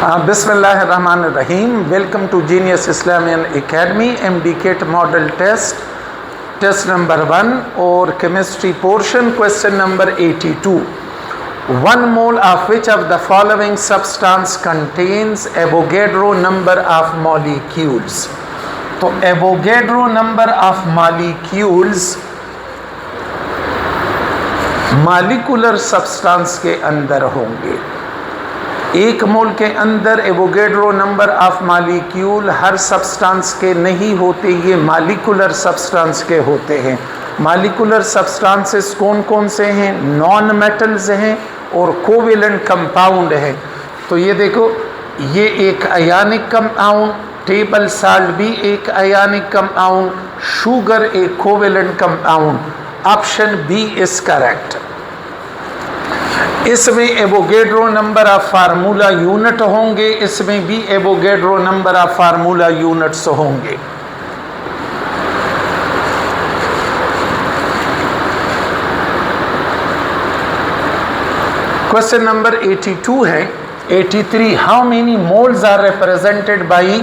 Bismillahirrahmanirrahim. Welcome to Genius Islamian Academy MDKit model test number 1 or chemistry portion, question number 82. 1 mole of which of the following substance contains Avogadro number of molecules? तो Avogadro number of molecules molecular substance के अंदर होंगे। 1 मोल के अंदर Avogadro number of molecule her substance के नहीं होते, ये मॉलिक्यूलर सब्सटेंस के होते हैं। मॉलिक्यूलर सब्सटेंसेस कौन कौन से हैं? नॉन मेटल्स हैं और कोवेलेंट कंपाउंड है। तो ये देखो, ये एक आयनिक कंपाउंड, टेबल साल्ट भी एक आयनिक कंपाउंड, शुगर एक covalent compound. Option B is correct. इसमें Avogadro number of formula unit होंगे, इसमें भी Avogadro number of formula units होंगे। क्वेश्चन नंबर 82 है। 83 how many moles are represented by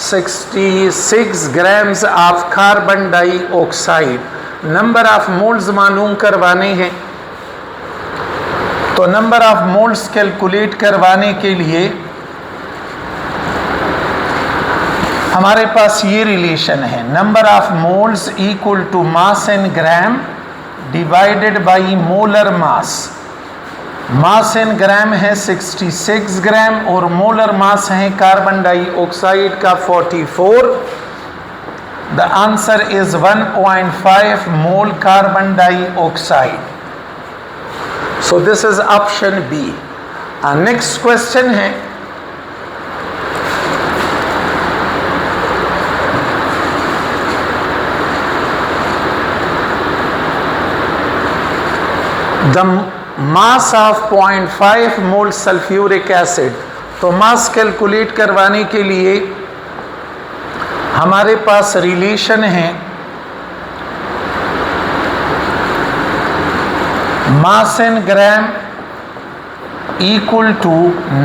66 grams of carbon dioxide? Number of moles मालूम करवाने हैं। तो नंबर ऑफ मोल्स कैलकुलेट करवाने के लिए हमारे पास ये रिलेशन है, number of moles equal to mass in gram divided by molar mass. Mass in gram है 66 ग्राम और मोलर मास है कार्बन डाइऑक्साइड का 44। The answer is 1.5 mole carbon dioxide. So this is option B. Next question है, the mass of 0.5 mole sulphuric acid. तो mass calculate करवाने के लिए हमारे पास रिलेशन है mass in gram equal to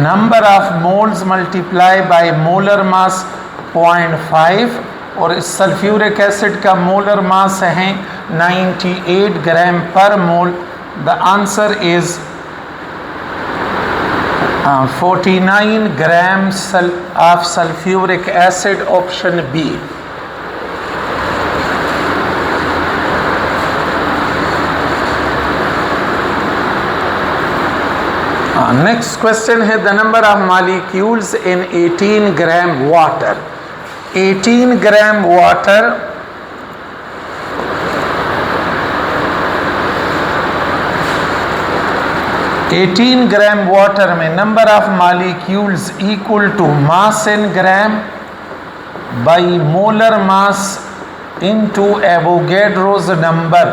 number of moles multiply by molar mass 0.5 और इस सल्फ्यूरिक एसिड का मोलर मास है 98 gram per mole. The answer is 49 gram of sulphuric acid, option B. Next question है, the number of molecules in 18 gram water. 18 gram water में number of molecules equal to mass in gram by molar mass into Avogadro's number.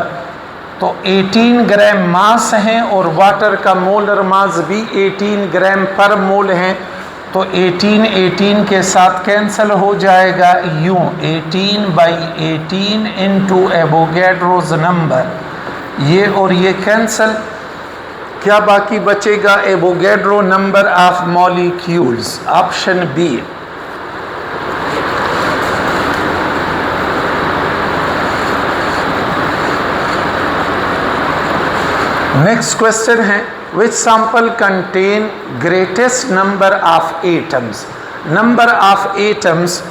तो 18 ग्राम मास है और water का molar मास भी 18 ग्राम per मोल है। तो 18 के साथ कैंसिल हो जाएगा, यूं 18/18 इनटू एवोगैड्रोज नंबर, ये और ये कैंसिल। क्या बाकी बचेगा? Avogadro number of molecules, option B. Next question है, which sample contain greatest number of atoms? Number of atoms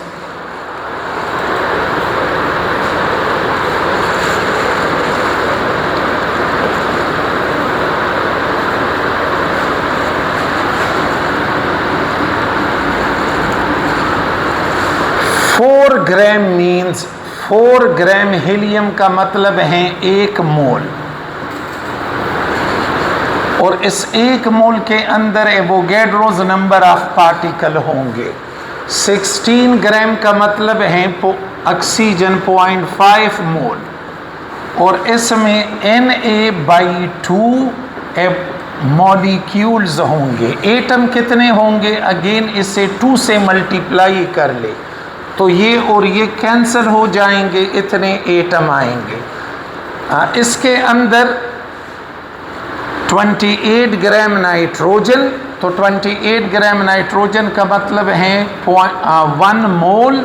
four gram means 4 gram helium का मतलब है 1 मोल, और इस 1 मोल के अंदर एवोगैड्रोज नंबर ऑफ पार्टिकल होंगे। 16 ग्राम का मतलब है ऑक्सीजन 0.5 मोल, और इसमें Na/2 मॉलिक्यूल्स होंगे। एटम कितने होंगे? अगेन इसे 2 से मल्टीप्लाई कर ले तो ये और ये कैंसिल हो जाएंगे, इतने एटम आएंगे। इसके अंदर 28 ग्राम नाइट्रोजन, तो 28 ग्राम नाइट्रोजन का मतलब है 1 mole.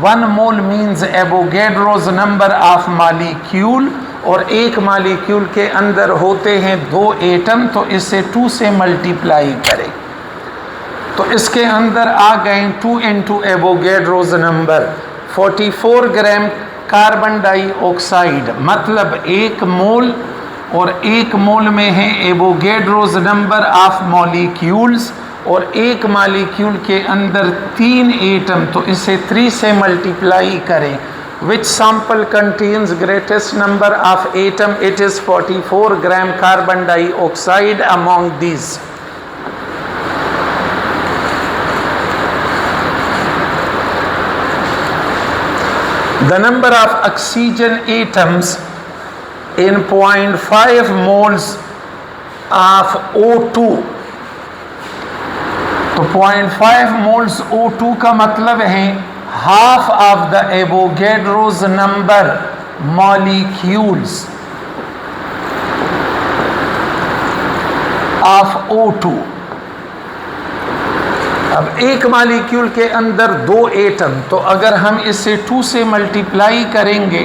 1 mole means Avogadro's number of molecule, और एक मॉलिक्यूल के अंदर होते हैं 2 एटम, तो इसे 2 से मल्टीप्लाई करें तो इसके अंदर आ गए 2 into Avogadro's number 44 gram carbon dioxide, मतलब 1 मोल, और 1 मोल में है एवोगैड्रोज नंबर ऑफ मॉलिक्यूल्स, और एक मॉलिक्यूल के अंदर 3 एटम, तो इसे 3 से मल्टीप्लाई करें। Which sample contains greatest number of atom? It is 44 gram carbon dioxide among these. The number of oxygen atoms in 0.5 moles of O2, तो 0.5 moles O2 का मतलब है half of the Avogadro's number molecules of O2। अब एक molecule के अंदर 2 atom, तो अगर हम इसे 2 से मल्टीप्लाई करेंगे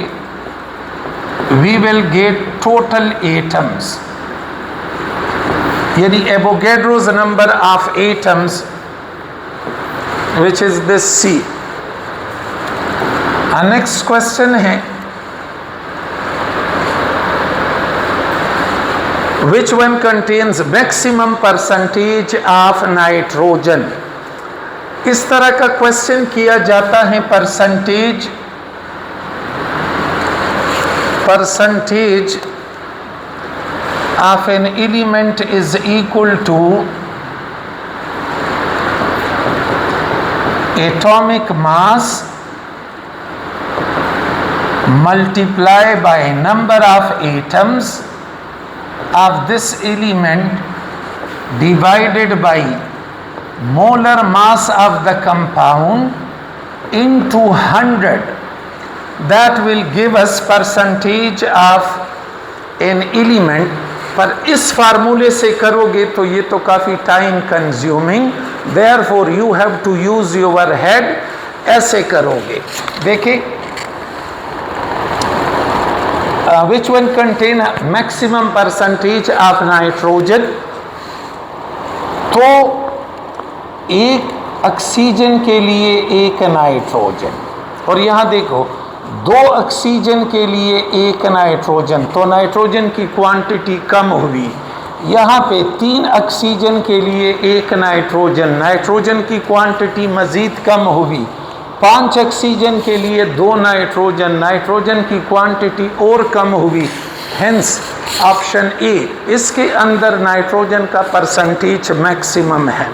we will get total atoms, यानी Avogadro's number of atoms which is this C। Next question है which one contains maximum percentage of nitrogen? इस तरह का क्वेश्चन किया जाता है percentage of an element is equal to atomic mass multiply by number of atoms of this element divided by molar mass of the compound into 100, that will give us percentage of an element। पर इस फार्मूले से करोगे तो ये तो काफ़ी time consuming, therefore you have to use your head। ऐसे करोगे, देखिए which one contain maximum percentage of nitrogen, तो एक ऑक्सीजन के लिए 1 नाइट्रोजन, और यहाँ देखो 2 ऑक्सीजन के लिए 1 नाइट्रोजन, तो नाइट्रोजन की क्वांटिटी कम हुई। यहाँ पे 3 ऑक्सीजन के लिए 1 नाइट्रोजन, नाइट्रोजन की क्वांटिटी मज़ीद कम हुई। 5 ऑक्सीजन के लिए 2 नाइट्रोजन, नाइट्रोजन की क्वांटिटी और कम हुई। हेंस ऑप्शन ए, इसके अंदर नाइट्रोजन का परसेंटेज मैक्सिमम है।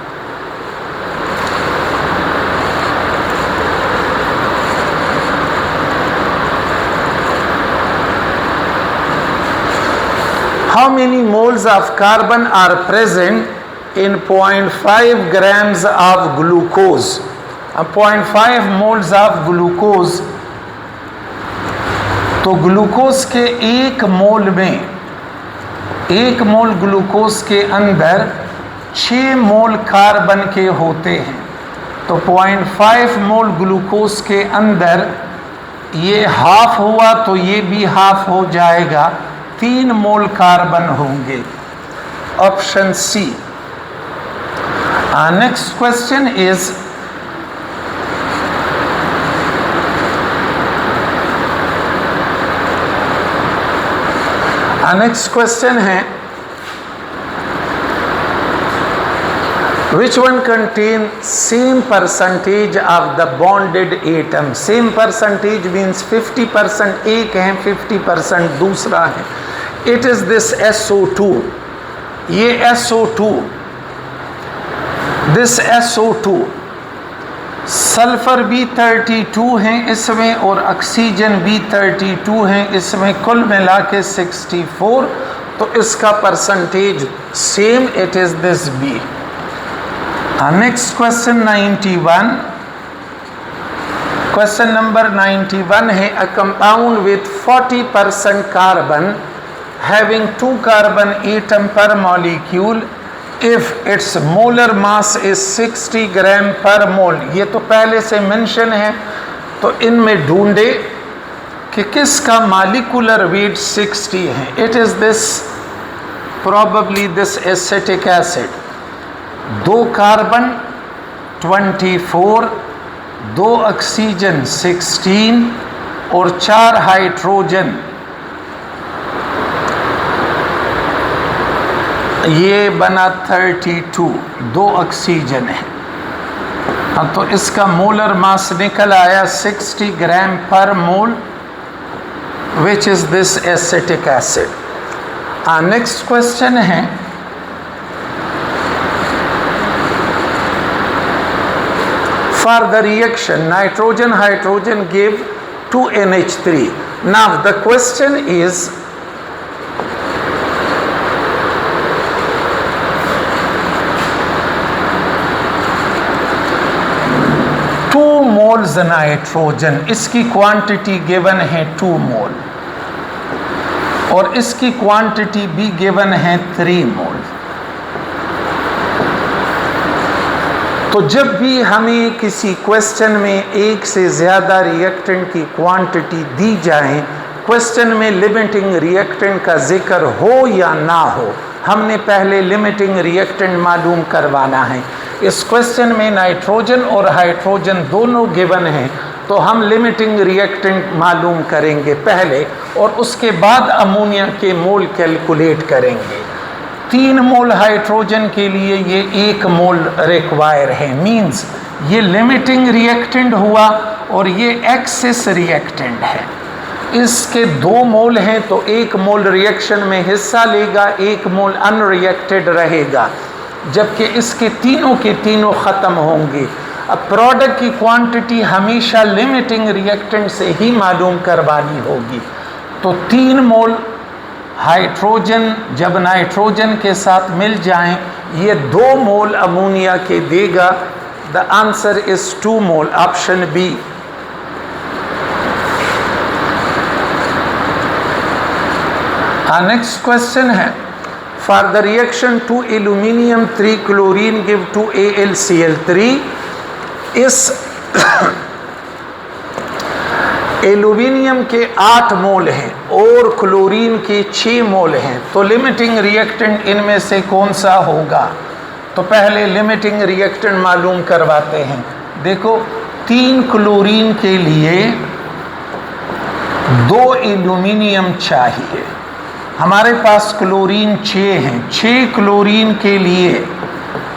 How many moles of carbon are present in 0.5 grams of glucose? 0.5 moles of glucose, तो ग्लूकोज के 1 मोल में, 1 मोल ग्लूकोज के अंदर 6 मोल कार्बन के होते हैं, तो 0.5 मोल ग्लूकोज के अंदर ये हाफ हुआ तो ये भी हाफ हो जाएगा, 3 मोल कार्बन होंगे। Option C. Next question is next question है which one contain same percentage of the bonded atom? same percentage means 50% एक है, 50% दूसरा है। it is this SO2, ये SO2, this SO2, सल्फर भी 32 है इसमें और ऑक्सीजन भी 32 है इसमें, कुल मिला के 64, तो इसका percentage same, it is this B. Next question 91, question number 91 है a compound with 40% carbon having 2 carbon atom per molecule if its molar mass is 60 gram per mole, ये तो पहले से मेंशन है, तो इनमें ढूंढे कि किसका मालिकुलर वेट 60 है। It is this probably this acetic acid। 2 carbon 24, 2 oxygen 16 और 4 हाइड्रोजन, ये बना 32, 2 ऑक्सीजन है। हाँ, तो इसका मोलर मास निकल आया 60 gram per mole, which is this acetic acid. Next question है, for the reaction nitrogen hydrogen give 2 NH3। Now the question is moles nitrogen, इसकी क्वांटिटी गिवन है 2 मोल और इसकी क्वांटिटी भी गिवन है 3 मोल। तो जब भी हमें किसी क्वेश्चन में एक से ज़्यादा रिएक्टेंट की क्वांटिटी दी जाए, क्वेश्चन में लिमिटिंग रिएक्टेंट का जिक्र हो या ना हो, हमने पहले लिमिटिंग रिएक्टेंट मालूम करवाना है। इस क्वेश्चन में नाइट्रोजन और हाइड्रोजन दोनों गिवन हैं, तो हम लिमिटिंग रिएक्टेंट मालूम करेंगे पहले और उसके बाद अमोनिया के मोल कैलकुलेट करेंगे। 3 मोल हाइड्रोजन के लिए ये 1 मोल रिक्वायर है, मींस ये लिमिटिंग रिएक्टेंट हुआ और ये एक्सेस रिएक्टेंट है। इसके 2 मोल हैं तो 1 मोल रिएक्शन में हिस्सा लेगा, 1 मोल अनरिएक्टेड रहेगा, जबकि इसके तीनों के तीनों ख़त्म होंगे। अब प्रोडक्ट की क्वांटिटी हमेशा लिमिटिंग रिएक्टेंट से ही मालूम करवानी होगी। तो 3 मोल हाइड्रोजन जब नाइट्रोजन के साथ मिल जाएं, ये 2 मोल अमोनिया के देगा। The answer is 2 mole, option B. Next question है, for the reaction 2 aluminium 3 chlorine give 2 AlCl3। इस एल्यूमिनियम के 8 मोल हैं और क्लोरीन के 6 मोल हैं, तो लिमिटिंग रिएक्टेंट इनमें से कौन सा होगा? तो पहले लिमिटिंग रिएक्टेंट मालूम करवाते हैं। देखो, 3 क्लोरीन के लिए 2 एल्यूमिनियम चाहिए, हमारे पास क्लोरीन 6 हैं, 6 क्लोरीन के लिए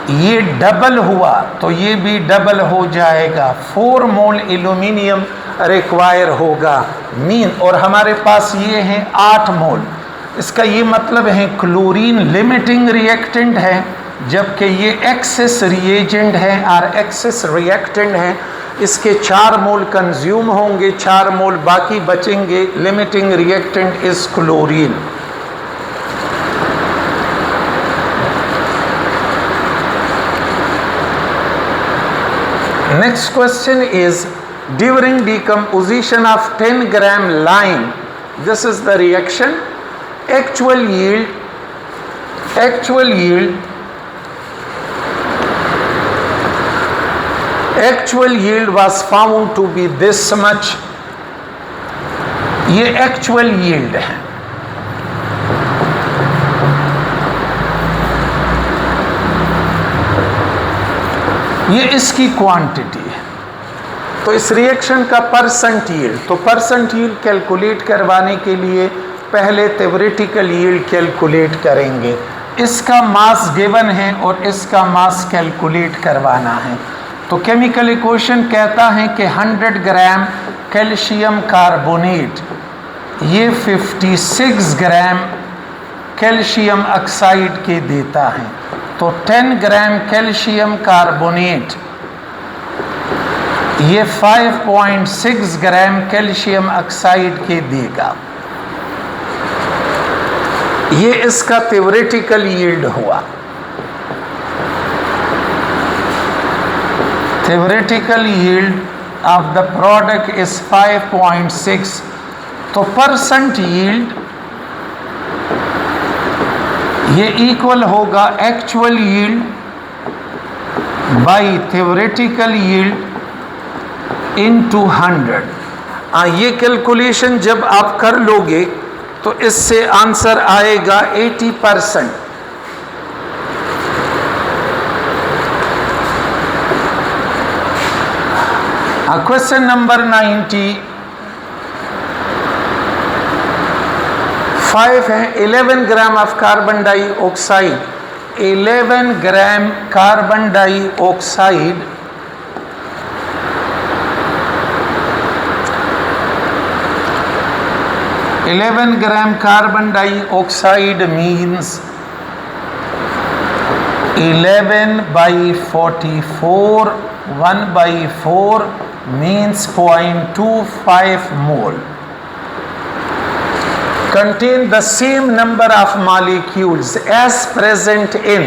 ये डबल हुआ तो ये भी डबल हो जाएगा, 4 मोल एल्यूमिनियम रिक्वायर होगा मीन, और हमारे पास ये हैं 8 मोल। इसका ये मतलब है क्लोरीन लिमिटिंग रिएक्टेंट है, जबकि ये एक्सेस रिएजेंट है और एक्सेस रिएक्टेंट है। इसके 4 मोल कंज्यूम होंगे, 4 मोल बाकी बचेंगे। Limiting reactant is chlorine. Next question is, during decomposition of 10 gram lime, this is the reaction, actual yield was found to be this much। ये actual yield है। ये इसकी क्वांटिटी है। तो इस रिएक्शन का परसेंट यील्ड, तो परसेंट यील्ड कैलकुलेट करवाने के लिए पहले थ्योरेटिकल यील्ड कैलकुलेट करेंगे। इसका मास गिवन है और इसका मास कैलकुलेट करवाना है। तो केमिकल इक्वेशन कहता है कि 100 ग्राम कैल्शियम कार्बोनेट ये 56 ग्राम कैल्शियम ऑक्साइड के देता है। तो 10 ग्राम कैल्शियम कार्बोनेट ये 5.6 ग्राम कैल्शियम ऑक्साइड के देगा। ये इसका थ्योरेटिकल यील्ड हुआ। Theoretical yield of the product is 5.6। तो परसेंट यील्ड ये इक्वल होगा actual yield by theoretical yield into 100। ये कैलकुलेशन जब आप कर लोगे तो इससे आंसर आएगा 80%। क्वेश्चन नंबर 95 है। 11 gram of carbon dioxide, 11 gram carbon dioxide means 11/44, 1/4 means 0.25 mole, contain the same number of molecules as present in।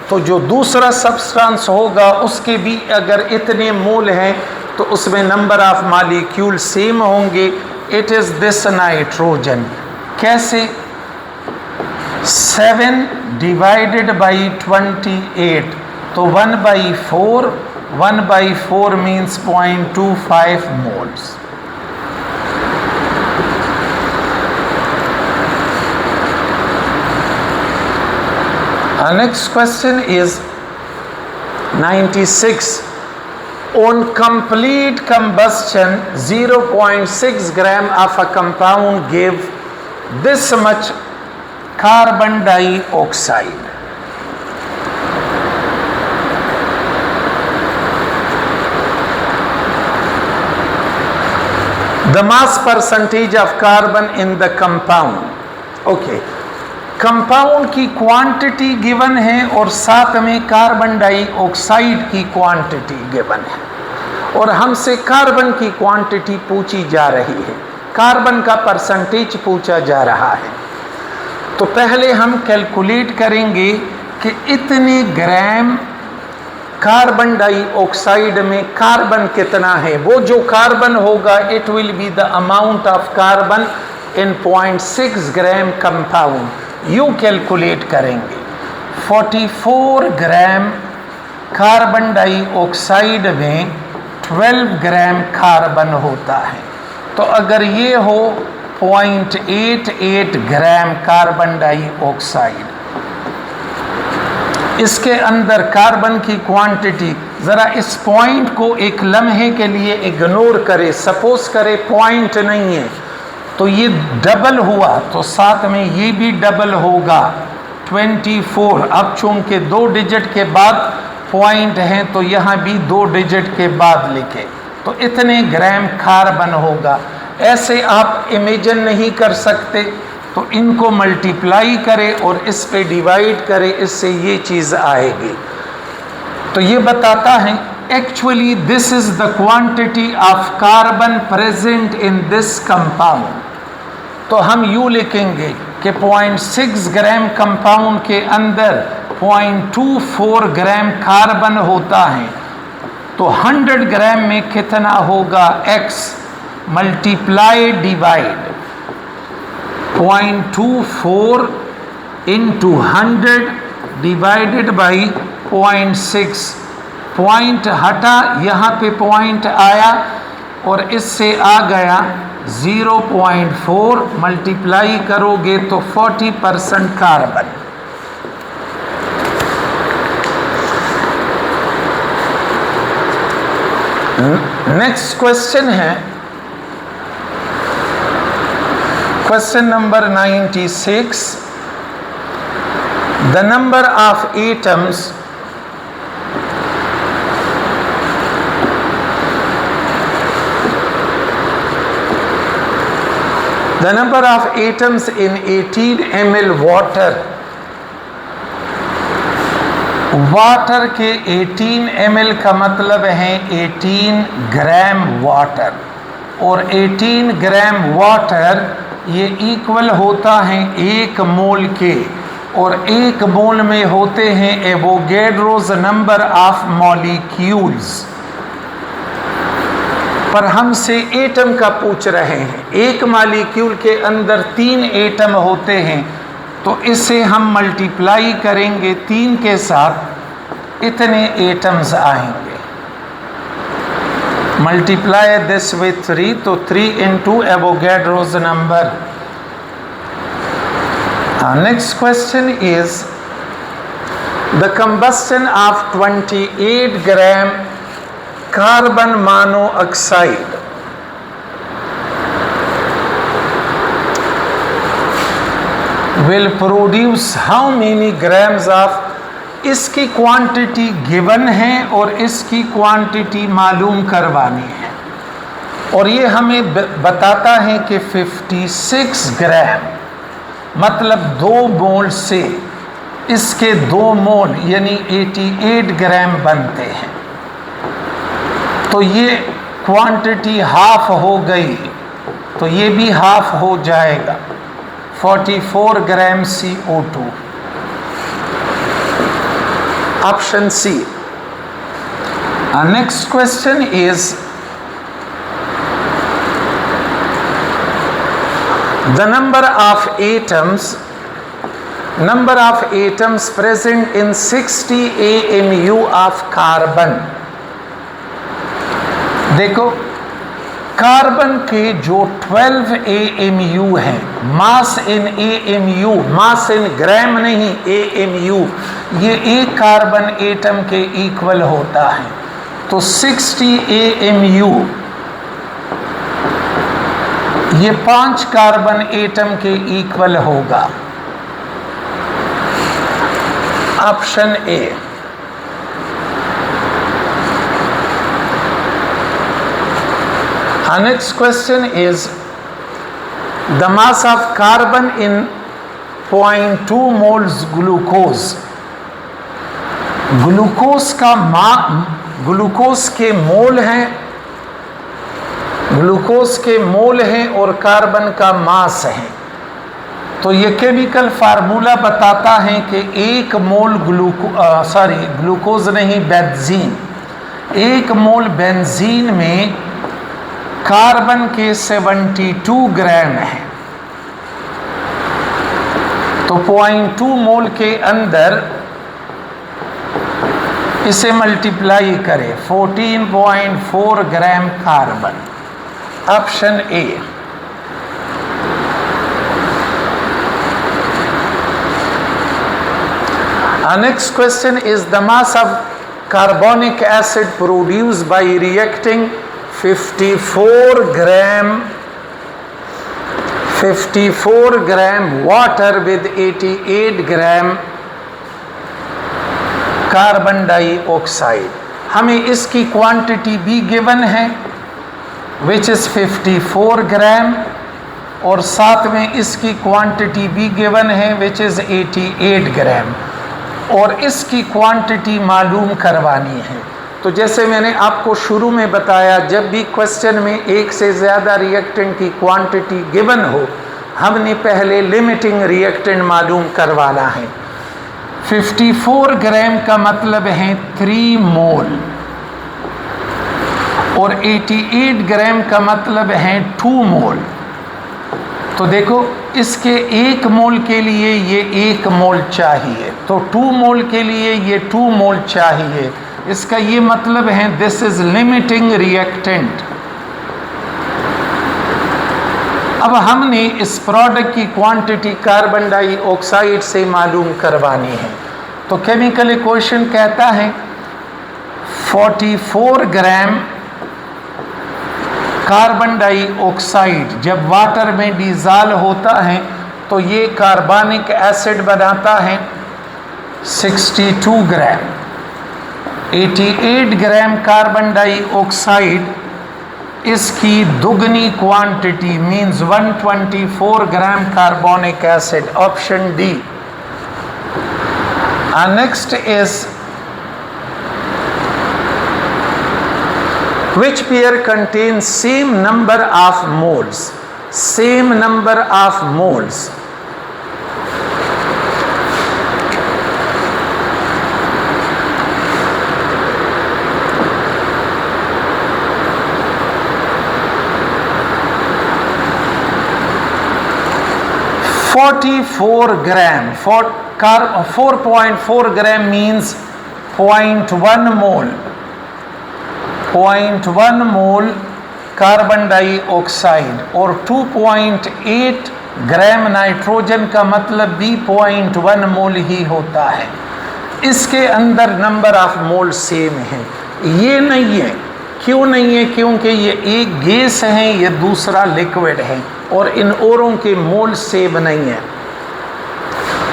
तो जो दूसरा सब्सटेंस होगा उसके भी अगर इतने मोल हैं तो उसमें नंबर ऑफ मॉलिक्यूल सेम होंगे। It is this nitrogen. कैसे? 7 डिवाइडेड बाई 28, तो 1/4, 1/4 means 0.25 moles. Next question is 96. On complete combustion, 0.6 gram of a compound give this much carbon dioxide. The mass percentage of carbon in the compound. Okay. Compound की quantity given है और साथ में carbon dioxide की quantity given है और हमसे carbon की क्वांटिटी पूछी जा रही है, कार्बन का परसेंटेज पूछा जा रहा है। तो पहले हम कैलकुलेट करेंगे कि इतने ग्राम कार्बन डाइऑक्साइड में कार्बन कितना है। वो जो कार्बन होगा it will be the amount of carbon in 0.6 gram compound. You calculate करेंगे। 44 ग्राम कार्बन डाइऑक्साइड में 12 ग्राम कार्बन होता है। तो अगर ये हो 0.88 ग्राम कार्बन डाइऑक्साइड, इसके अंदर कार्बन की क्वांटिटी, ज़रा इस पॉइंट को एक लम्हे के लिए इग्नोर करें। सपोज करें पॉइंट नहीं है तो ये डबल हुआ तो साथ में ये भी डबल होगा 24। अब चूंकि 2 डिजिट के बाद पॉइंट है तो यहाँ भी 2 डिजिट के बाद लिखे तो इतने ग्राम कार्बन होगा। ऐसे आप इमेजिन नहीं कर सकते तो इनको मल्टीप्लाई करें और इस पे डिवाइड करें, इससे ये चीज़ आएगी। तो ये बताता है actually this is the quantity of carbon present in this compound. तो हम यू लिखेंगे कि 0.6 ग्राम कंपाउंड के अंदर 0.24 ग्राम कार्बन होता है। तो 100 ग्राम में कितना होगा? x multiply divide 0.24 into 100 divided by 0.6। Point हटा, यहाँ पे पॉइंट आया और इससे आ गया 0.4, मल्टीप्लाई करोगे तो 40% कार्बन। नेक्स्ट क्वेश्चन है question number 96। The number of atoms The number of atoms in 18 ml water, water के 18 ml का मतलब है 18 ग्राम वाटर, और 18 ग्राम वाटर ये इक्वल होता है 1 मोल के, और 1 मोल में होते हैं एवोगैड्रोस नंबर ऑफ मॉलिक्यूल्स। पर हमसे एटम का पूछ रहे हैं। एक मॉलिक्यूल के अंदर 3 एटम होते हैं, तो इसे हम मल्टीप्लाई करेंगे 3 के साथ, इतने एटम्स आएंगे। मल्टीप्लाई दिस विथ 3, तो 3 into Avogadro's number. Next question is the combustion of 28 gram carbon monoxide will produce how many grams of, इसकी क्वांटिटी गिवन है और इसकी क्वांटिटी मालूम करवानी है, और ये हमें बताता है कि 56 ग्राम मतलब 2 मोल से इसके 2 मोल यानी 88 ग्राम बनते हैं। तो ये क्वांटिटी हाफ हो गई, तो ये भी हाफ हो जाएगा, 44 ग्राम CO2। Option C. Our next question is the number of atoms present in 60 AMU of carbon। देखो, कार्बन के जो 12 AMU हैं, मास इन AMU, मास इन ग्राम नहीं, AMU, ये एक कार्बन एटम के इक्वल होता है। तो 60 AMU ये 5 कार्बन एटम के इक्वल होगा। Option A. Our next question is the mass of carbon in 0.2 moles glucose। Glucose के मोल हैं और कार्बन का मास है। तो ये केमिकल फार्मूला बताता है कि 1 मोल ग्लूकोज नहीं, बेंजीन, 1 मोल बेंजीन में कार्बन के 72 ग्राम है। तो 0.2 मोल के अंदर इसे मल्टीप्लाई करें, 14.4 gram carbon. Option A. Our next question is the mass of carbonic acid produced by reacting 54 gram water with 88 gram carbon dioxide. हमें इसकी क्वांटिटी भी गिवन है विच इज 54 ग्राम, और साथ में इसकी क्वांटिटी भी गिवन है विच इज 88 ग्राम, और इसकी क्वांटिटी मालूम करवानी है। तो जैसे मैंने आपको शुरू में बताया, जब भी क्वेश्चन में एक से ज़्यादा रिएक्टेंट की क्वांटिटी गिवन हो, हमने पहले लिमिटिंग रिएक्टेंट मालूम करवाना है। 54 ग्राम का मतलब है 3 मोल, और 88 ग्राम का मतलब है 2 मोल। तो देखो, इसके 1 मोल के लिए ये 1 मोल चाहिए, तो 2 मोल के लिए ये 2 मोल चाहिए। इसका ये मतलब है दिस इज लिमिटिंग रिएक्टेंट। अब हमने इस प्रोडक्ट की क्वांटिटी कार्बन डाइऑक्साइड से मालूम करवानी है। तो केमिकल इक्वेशन कहता है 44 ग्राम कार्बन डाइऑक्साइड जब वाटर में डिसॉल्व होता है तो ये कार्बनिक एसिड बनाता है 62 ग्राम। 88 ग्राम कार्बन डाइऑक्साइड इसकी दुगनी quantity means 124 gram carbonic acid. Option D. Next is which pair contains same number of moles? Same number of moles. 44 gram 4.4 gram means 0.1 mole 0.1 mole carbon dioxide और 2.8 ग्राम नाइट्रोजन का मतलब भी 0.1 मोल ही होता है। इसके अंदर नंबर ऑफ मोल सेम है, ये नहीं है। क्यों नहीं है? क्योंकि ये एक गैस है, ये दूसरा लिक्विड है और इन औरों के मोल सेम नहीं है।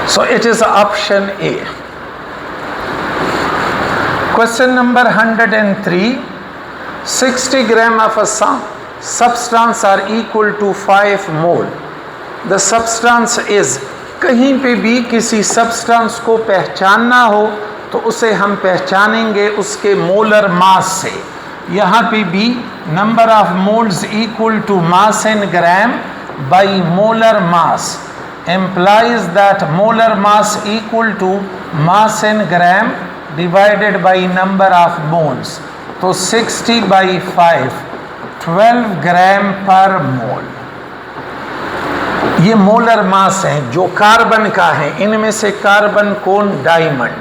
सो it is option A. Question number 103, 60 gram of a substance are equal to 5 mole. The substance is, कहीं पे भी किसी सब्सटेंस को पहचानना हो तो उसे हम पहचानेंगे उसके मोलर मास से। यहाँ पे भी number of moles equal to mass in gram by molar mass implies that molar mass equal to mass in gram divided by number of moles. तो 60 by 5 12 ग्राम पर मोल। ये molar mass है जो carbon का है। इनमें से carbon कौन? Diamond.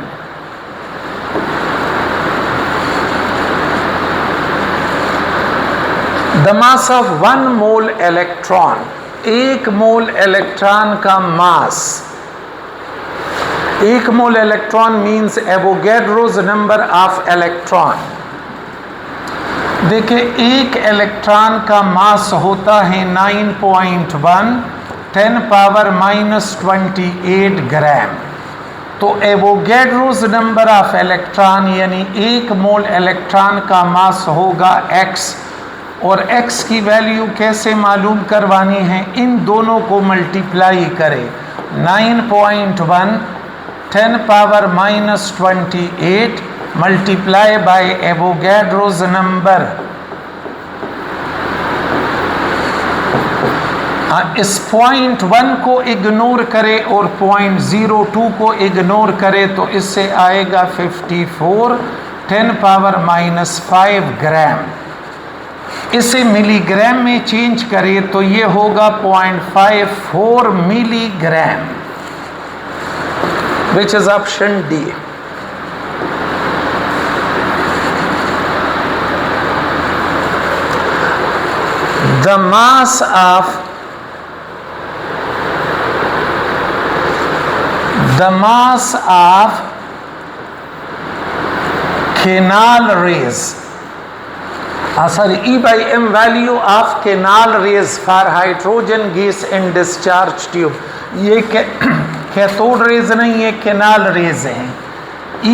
The mass of 1 mole electron, 1 mole electron का मास, 1 मोल electron means Avogadro's number of electron. देखिए, एक इलेक्ट्रॉन का मास होता है 9.1 10 पावर -28 ग्राम। तो एवोगैड्रोज नंबर ऑफ इलेक्ट्रॉन यानी 1 मोल इलेक्ट्रॉन का मास होगा x, और x की वैल्यू कैसे मालूम करवानी है? इन दोनों को मल्टीप्लाई करें। 9.1 10 power -28 multiply by Avogadro's number. इस 0.1 को इग्नोर करें और 0.02 को इग्नोर करें तो इससे आएगा 54 10 पावर -5 ग्राम। इसे मिलीग्राम में चेंज करें तो ये होगा 0.54 milligram, which is option D. The mass of canal rays, sorry, E by M value of canal rays for hydrogen gas in discharge tube। ये कैथोड रेज नहीं है, कैनाल रेज हैं।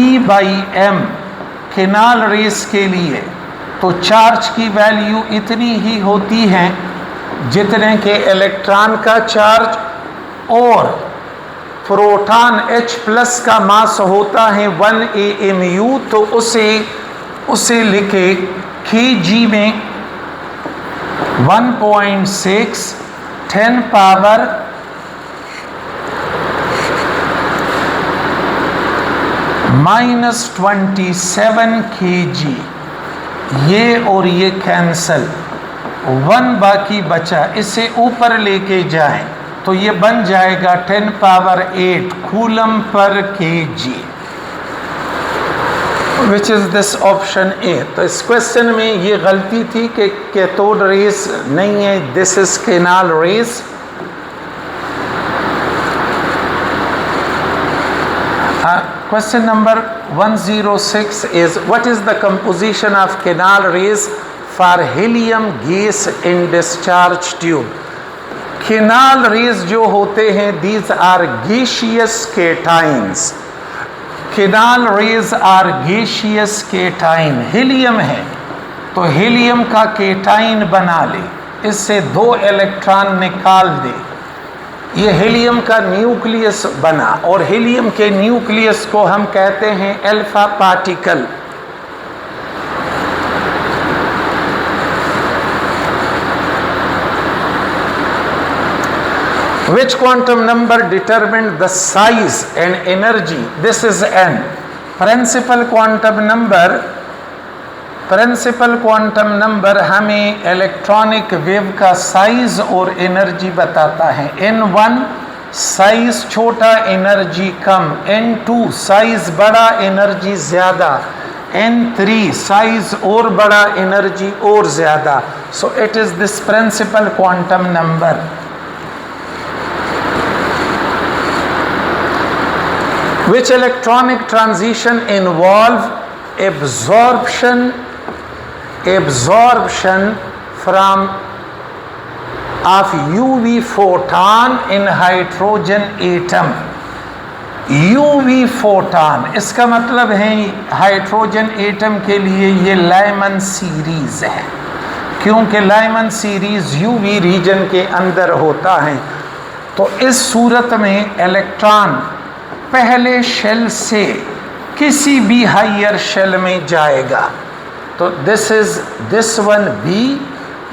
E by M canal raise के लिए तो charge की value इतनी ही होती है जितने के इलेक्ट्रॉन का चार्ज, और प्रोटॉन H+ का मास होता है 1 AMU। तो उसे लिखे kg में 1.6 10 पावर -27 kg। ये और ये कैंसल, 1 बाकी बचा, इसे ऊपर लेके जाएं तो ये बन जाएगा 10 power 8 coulomb per kg, which is this option A. तो इस क्वेश्चन में ये गलती थी कि कैथोड रेस नहीं है, this is canal rays. Question number 106 is, what is the composition of canal rays for helium gas in discharge tube? Canal rays जो होते हैं, these are gaseous cations. Canal rays are gaseous cation. Helium है तो helium का cation बना ले, इससे 2 electron निकाल दे, ये हीलियम का न्यूक्लियस बना, और हीलियम के न्यूक्लियस को हम कहते हैं alpha particle. Which quantum number determined the size and energy? This is n. Principal quantum number हमें इलेक्ट्रॉनिक वेव का साइज और एनर्जी बताता है। N1 साइज छोटा एनर्जी कम, n2 साइज बड़ा एनर्जी ज्यादा, n3 साइज और बड़ा एनर्जी और ज्यादा. So it is this principal quantum number. Which electronic transition involve absorption from of UV photon in hydrogen atom? UV photon, इसका मतलब है हाइड्रोजन एटम के लिए ये लाइमन सीरीज है, क्योंकि लाइमन सीरीज UV रीजन के अंदर होता है. तो इस सूरत में इलेक्ट्रॉन पहले शेल से किसी भी हायर शेल में जाएगा. तो दिस वन बी.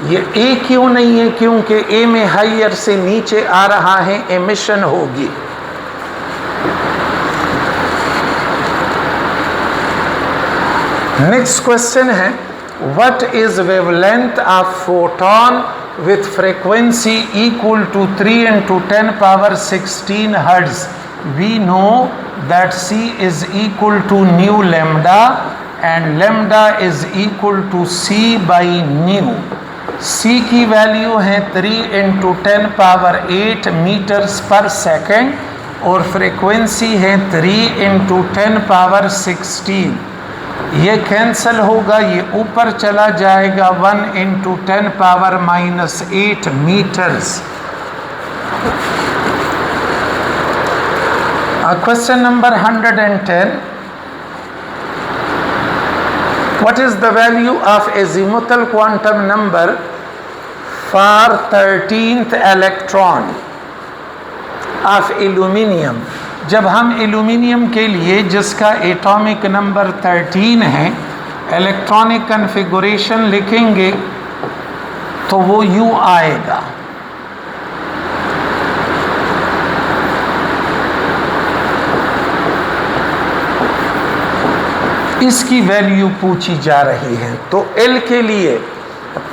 ये ए क्यों नहीं है? क्योंकि ए में हायर से नीचे आ रहा है, एमिशन होगी. नेक्स्ट क्वेश्चन है, what is wavelength of photon with frequency equal to 3 into 10 power 16 hertz? We know that C is equal to nu lambda and lambda is equal to C by nu. C की value है 3 into 10 power 8 metres पर second और frequency है 3 into 10 power 16. ये cancel होगा, ये ऊपर चला जाएगा 1 into 10 power -8 metres. Question number 110. What is the value of azimuthal quantum number for 13th electron of aluminium? जब हम एल्यूमिनियम के लिए जिसका एटॉमिक नंबर 13 है इलेक्ट्रॉनिक कन्फिगुरेशन लिखेंगे तो वो U आएगा. इसकी वैल्यू पूछी जा रही है. तो L के लिए,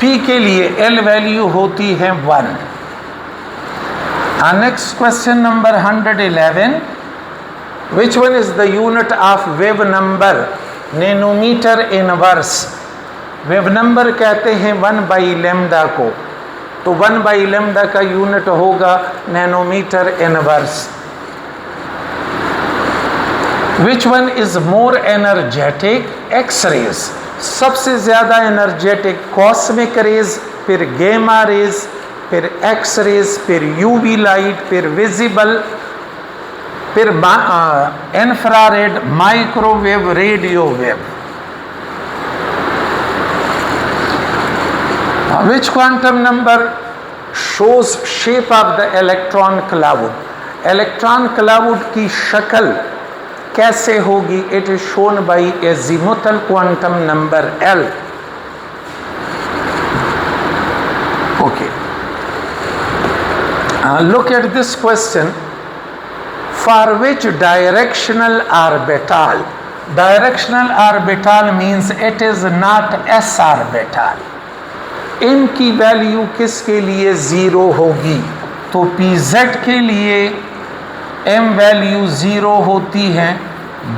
P के लिए L वैल्यू होती है 1. Next question number 111. Which one is the unit of wave number? Nanometre inverse. Wave number कहते हैं 1 बाई लैम्डा को, तो 1 बाई लैम्डा का यूनिट होगा nanometre inverse. Which one is more energetic? X-rays. सबसे ज़्यादा एनर्जेटिक कॉस्मिक रेज, फिर गेमा रेज, फिर एक्स रेज, फिर यूवी लाइट, फिर विजिबल, फिर infrared, microwave, radio wave. Which quantum number shows shape of the electron cloud? Electron cloud की शक्ल कैसे होगी? It is shown by azimuthal quantum number L. Okay, look at this question. For which directional orbital? Directional orbital means it is not s orbital. इनकी value किसके लिए 0 होगी? तो pz के लिए m वैल्यू 0 होती है,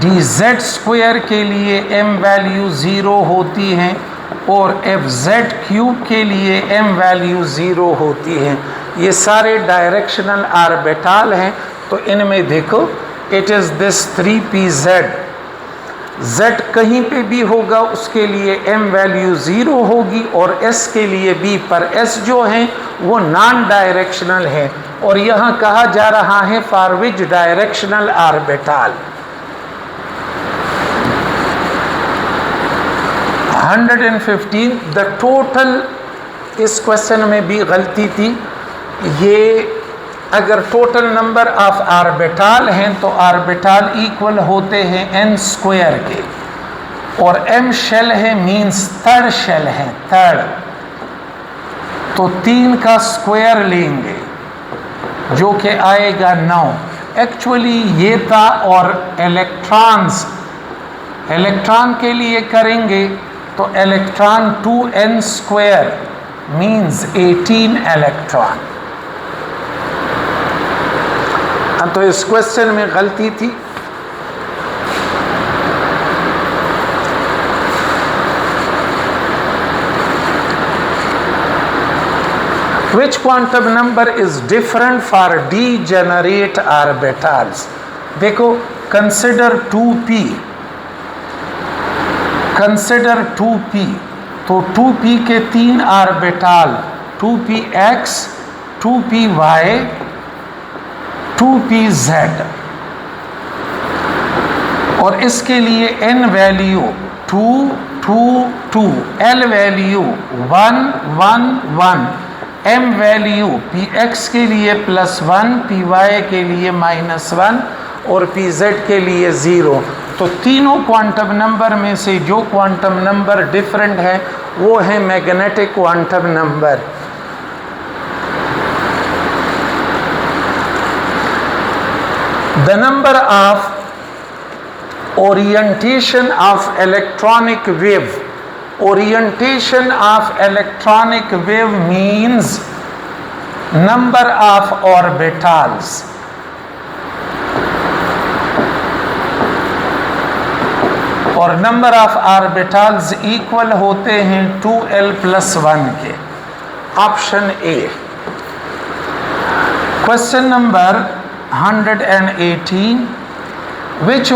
dz स्क्वायर के लिए m वैल्यू 0 होती है और fz क्यूब के लिए m वैल्यू 0 होती है. ये सारे डायरेक्शनल ऑर्बिटल हैं. तो इनमें देखो, it is this 3pz. z कहीं पे भी होगा उसके लिए m वैल्यू 0 होगी और s के लिए b, पर s जो है वो नॉन डायरेक्शनल है. और यहाँ कहा जा रहा है for which directional orbital. 115. The total, इस क्वेश्चन में भी गलती थी. ये अगर टोटल नंबर ऑफ ऑर्बिटल हैं तो ऑर्बिटल इक्वल होते हैं n स्क्वायर के, और m शेल है मीन्स थर्ड शेल है, थर्ड. तो 3 का स्क्वायर लेंगे जो कि आएगा 9. एक्चुअली ये था. और इलेक्ट्रॉन्स, इलेक्ट्रॉन के लिए करेंगे तो electron 2n square means 18 electron. हाँ, तो इस क्वेश्चन में गलती थी। Which quantum number is different for degenerate orbitals? देखो, consider 2p, consider 2p, तो 2p के 3 ऑर्बिटल 2px, 2py, 2pz, और इसके लिए n value 2, 2, 2, l value 1, 1, 1, m value px के लिए +1, py के लिए -1 और pz के लिए 0। तो तीनों क्वांटम नंबर में से जो क्वांटम नंबर डिफरेंट है वो है magnetic quantum number. The number of orientation of electronic wave, orientation of electronic wave means number of orbitals, और नंबर ऑफ ऑर्बिटल्स इक्वल होते हैं 2l + 1 के। Option A. Question number 118, which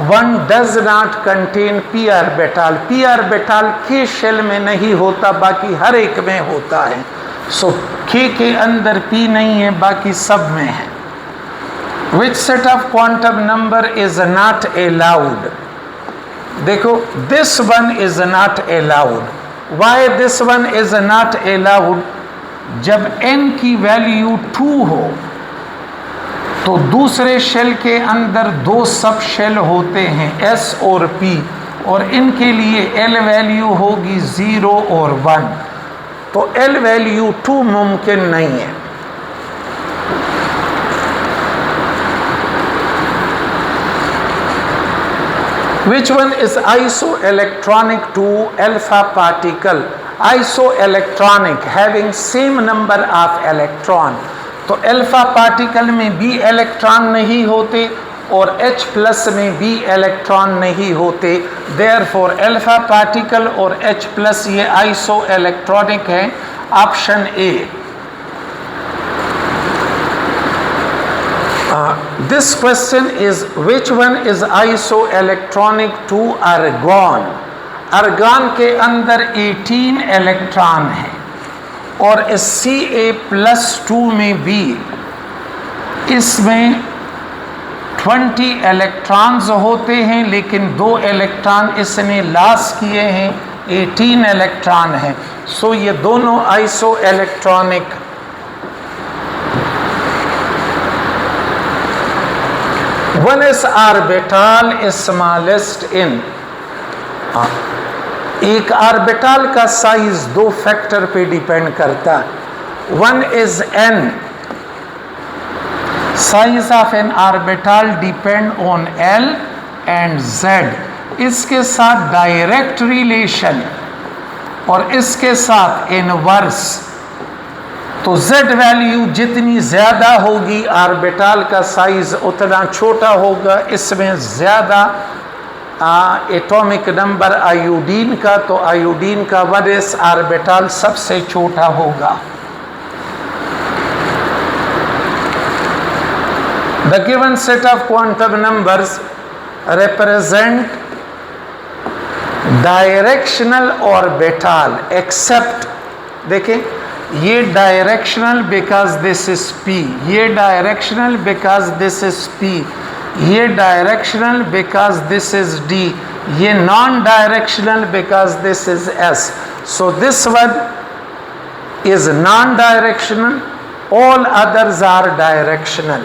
one does not contain p orbital? p orbital k shell में नहीं होता, बाकी हर एक में होता है। सो k के अंदर p नहीं है, बाकी सब में है। Which set of quantum number is not allowed? देखो, this one is not allowed. Why this one is not allowed? जब n की वैल्यू 2 हो तो दूसरे शेल के अंदर 2 सब शेल होते हैं s और p, और इनके लिए l वैल्यू होगी 0 और 1, तो l वैल्यू 2 मुमकिन नहीं है। Which one is isoelectronic to alpha particle? Isoelectronic having same number of electron, तो अल्फा पार्टिकल में भी इलेक्ट्रॉन नहीं होते और H+ में भी इलेक्ट्रॉन नहीं होते। देयरफॉर अल्फा पार्टिकल और H+ ये आइसो इलेक्ट्रॉनिक है। Option A. This question is which one is isoelectronic to argon? Argon के अंदर 18 इलेक्ट्रॉन है और Ca+2 में भी इसमें 20 इलेक्ट्रॉन्स होते हैं, लेकिन 2 इलेक्ट्रॉन इसने लॉस किए हैं, 18 इलेक्ट्रॉन है। सो ये दोनों iso electronic. One S orbital smallest इन, एक ऑर्बिटल का साइज 2 फैक्टर पे डिपेंड करता है। One is n, size of N orbital depend on l and z। इसके साथ डायरेक्ट रिलेशन और इसके साथ इनवर्स, तो z वैल्यू जितनी ज़्यादा होगी ऑर्बिटल का साइज उतना छोटा होगा। इसमें ज़्यादा एटॉमिक नंबर आयोडीन का, तो आयोडीन का 1s ऑर्बिटल सबसे छोटा होगा। The given set of quantum numbers represent directional orbital except, देखें ये directional because this is p, ये directional because this is p, ये directional because this is d, ये non directional because this is s। So this one is non directional, all others are directional.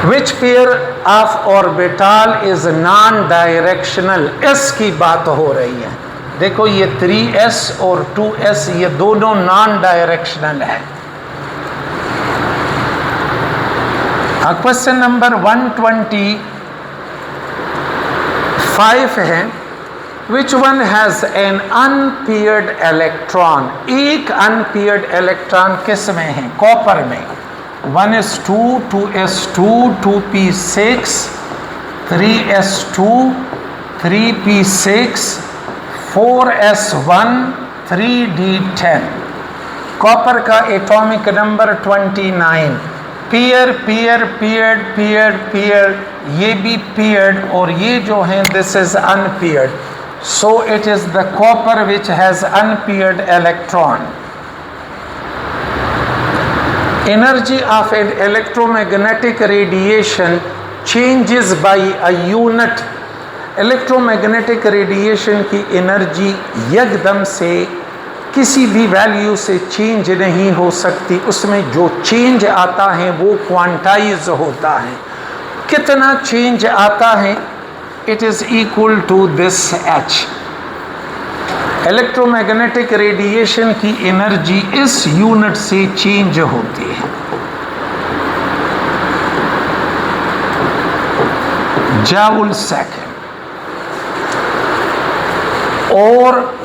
Which pair of orbital is non-directional? S की बात हो रही है। देखो ये 3s और 2s ये दोनों नॉन डायरेक्शनल है। क्वेश्चन नंबर 125 है, Which one has an unpaired electron? एक unpaired electron किस में है? कॉपर में. 1s2, 2s2, 2p6, 3s2, 3p6, 4s1, 3d10. Copper का atomic number 29. Pair pair paired paired pair, ये भी पेयर्ड और ये जो है this is unpaired. So it is the copper which has unpaired electron. Energy of an electromagnetic radiation changes by a unit. Electromagnetic radiation की energy एकदम से किसी भी वैल्यू से चेंज नहीं हो सकती. उसमें जो चेंज आता है वो क्वांटाइज होता है. कितना चेंज आता है? It is equal to this h. Electromagnetic radiation की एनर्जी इस यूनिट से चेंज होती है. Joule second. और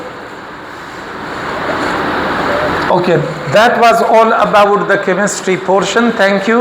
okay, that was all about the chemistry portion. Thank you.